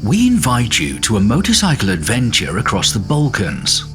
we invite you to a motorcycle adventure across the Balkans.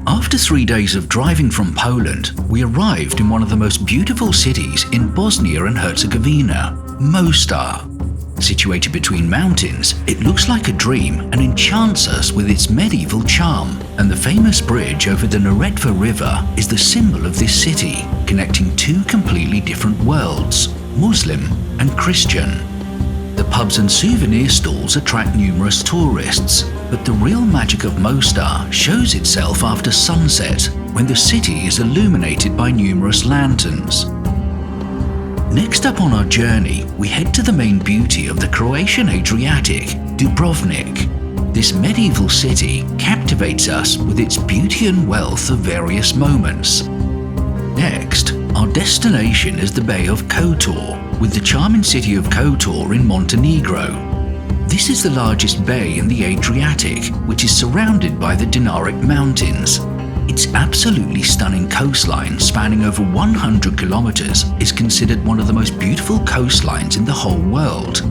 After 3 days of driving from Poland, we arrived in one of the most beautiful cities in Bosnia and Herzegovina, Mostar. Situated between mountains, it looks like a dream and enchants us with its medieval charm. And the famous bridge over the Neretva River is the symbol of this city, connecting two completely different worlds, Muslim and Christian. The pubs and souvenir stalls attract numerous tourists, but the real magic of Mostar shows itself after sunset, when the city is illuminated by numerous lanterns. Next up on our journey, we head to the main beauty of the Croatian Adriatic, Dubrovnik. This medieval city captivates us with its beauty and wealth of various moments. Next, our destination is the Bay of Kotor, with the charming city of Kotor in Montenegro. This is the largest bay in the Adriatic, which is surrounded by the Dinaric Mountains. Its absolutely stunning coastline, spanning over 100 kilometers, is considered one of the most beautiful coastlines in the whole world.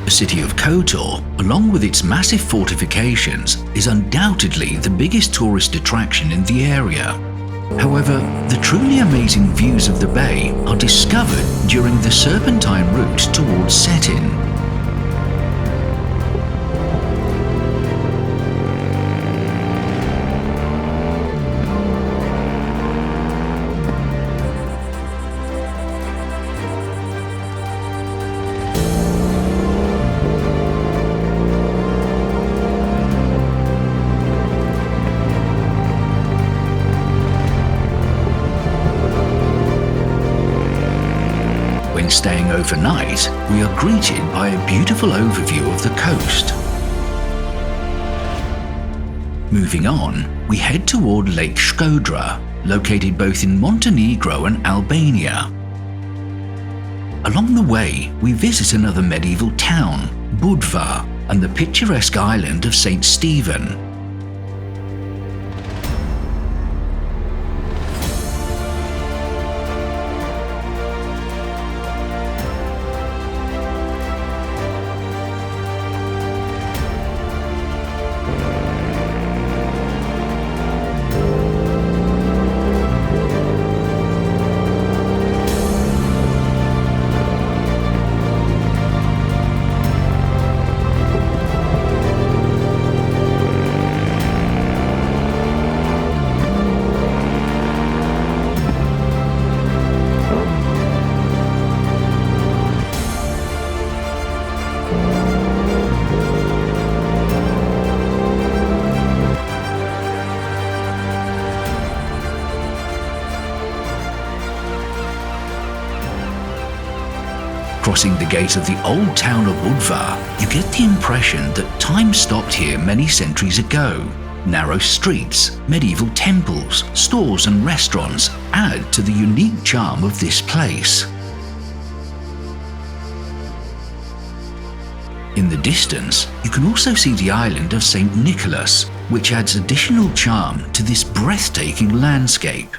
The city of Kotor, along with its massive fortifications, is undoubtedly the biggest tourist attraction in the area. However, the truly amazing views of the bay are discovered during the serpentine route towards Cetin. Staying overnight, we are greeted by a beautiful overview of the coast. Moving on, we head toward Lake Shkodra, located both in Montenegro and Albania. Along the way, we visit another medieval town, Budva, and the picturesque island of St. Stephen. Crossing the gate of the old town of Budva, you get the impression that time stopped here many centuries ago. Narrow streets, medieval temples, stores and restaurants add to the unique charm of this place. In the distance, you can also see the island of St. Nicholas, which adds additional charm to this breathtaking landscape.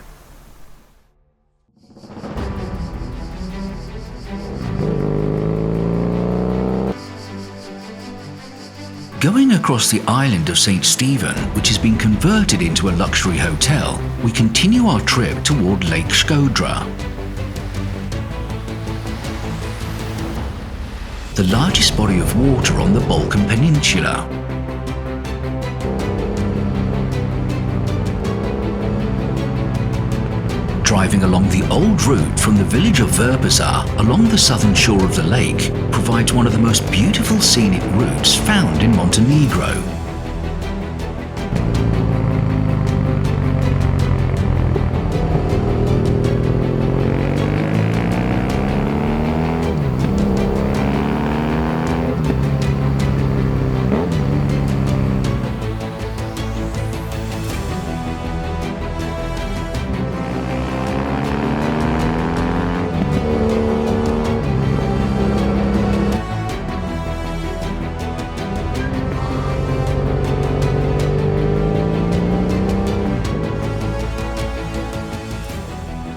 Going across the island of St. Stephen, which has been converted into a luxury hotel, we continue our trip toward Lake Shkodra, the largest body of water on the Balkan Peninsula. Driving along the old route from the village of Verbazar along the southern shore of the lake provides one of the most beautiful scenic routes found in Montenegro.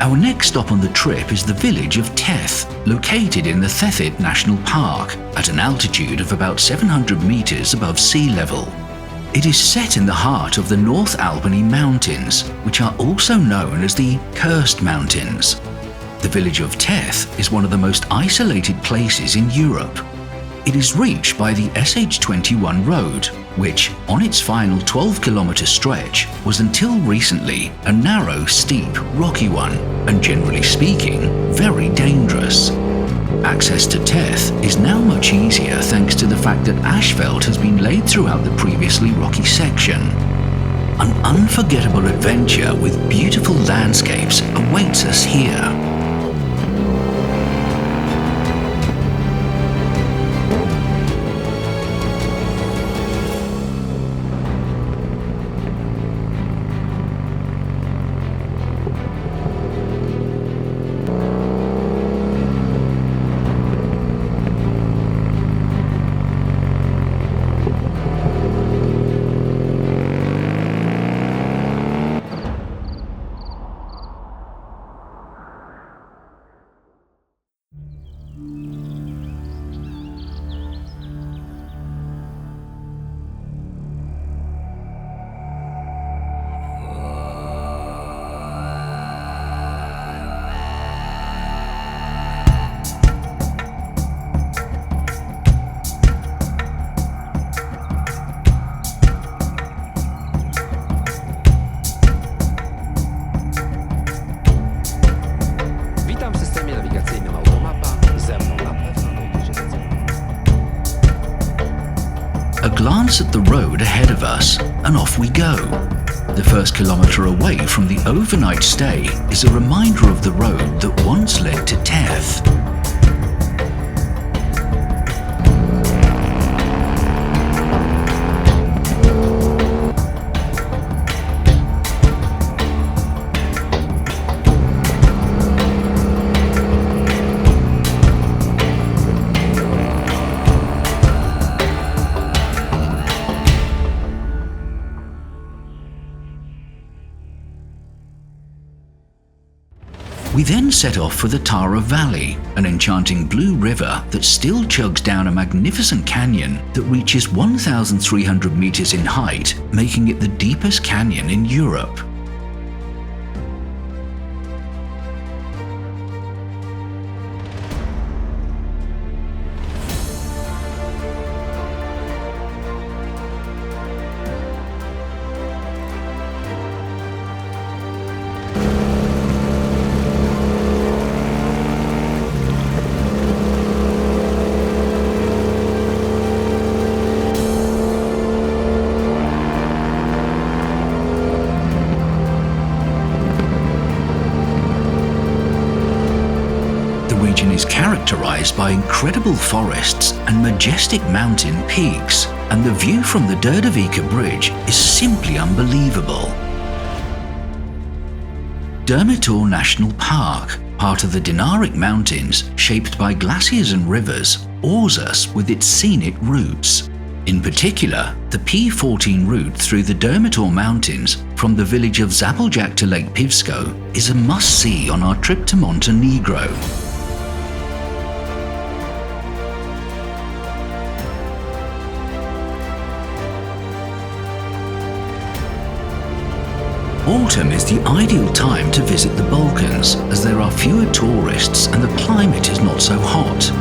Our next stop on the trip is the village of Teth, located in the Teth National Park at an altitude of about 700 meters above sea level. It is set in the heart of the North Albany Mountains, which are also known as the Cursed Mountains. The village of Teth is one of the most isolated places in Europe. It is reached by the SH21 road, which, on its final 12-kilometer stretch, was until recently a narrow, steep, rocky one, and generally speaking, very dangerous. Access to Teth is now much easier thanks to the fact that asphalt has been laid throughout the previously rocky section. An unforgettable adventure with beautiful landscapes awaits us here. Glance at the road ahead of us, and off we go. The first kilometre away from the overnight stay is a reminder of the road that once led to Teth. We then set off for the Tara Valley, an enchanting blue river that still chugs down a magnificent canyon that reaches 1,300 meters in height, making it the deepest canyon in Europe. Is characterized by incredible forests and majestic mountain peaks, and the view from the Durmitor Bridge is simply unbelievable. Durmitor National Park, part of the Dinaric Mountains, shaped by glaciers and rivers, awes us with its scenic routes. In particular, the P14 route through the Durmitor Mountains from the village of Zapoljak to Lake Pivsko is a must-see on our trip to Montenegro. Autumn is the ideal time to visit the Balkans, as there are fewer tourists and the climate is not so hot.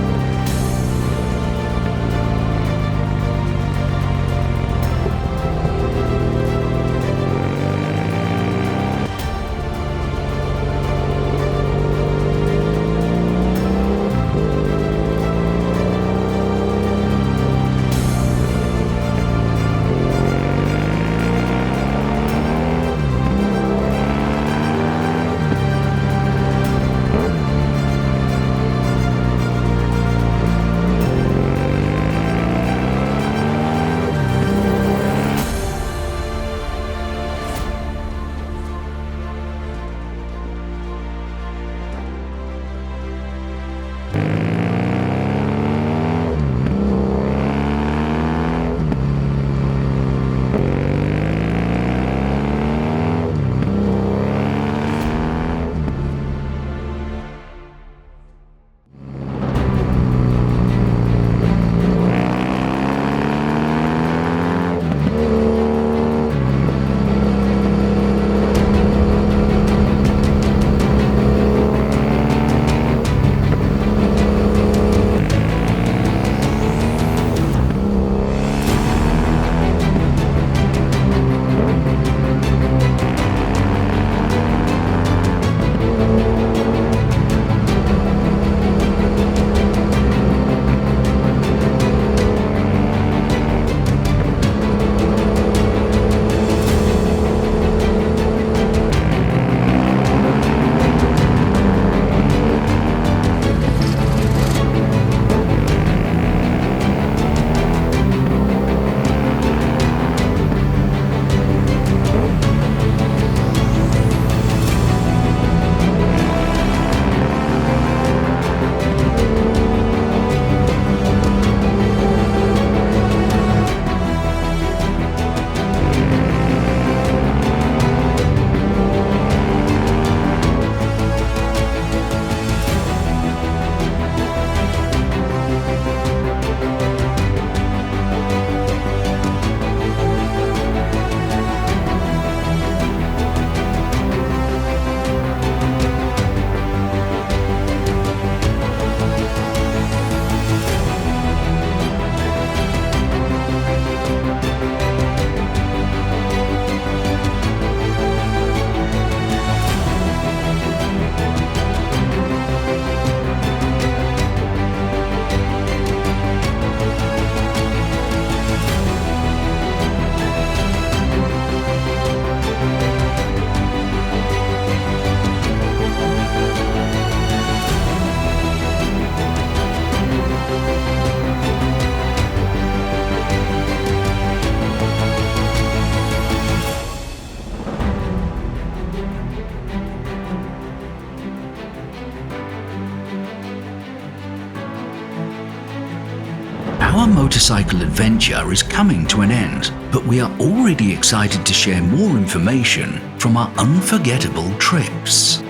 Our motorcycle adventure is coming to an end, but we are already excited to share more information from our unforgettable trips.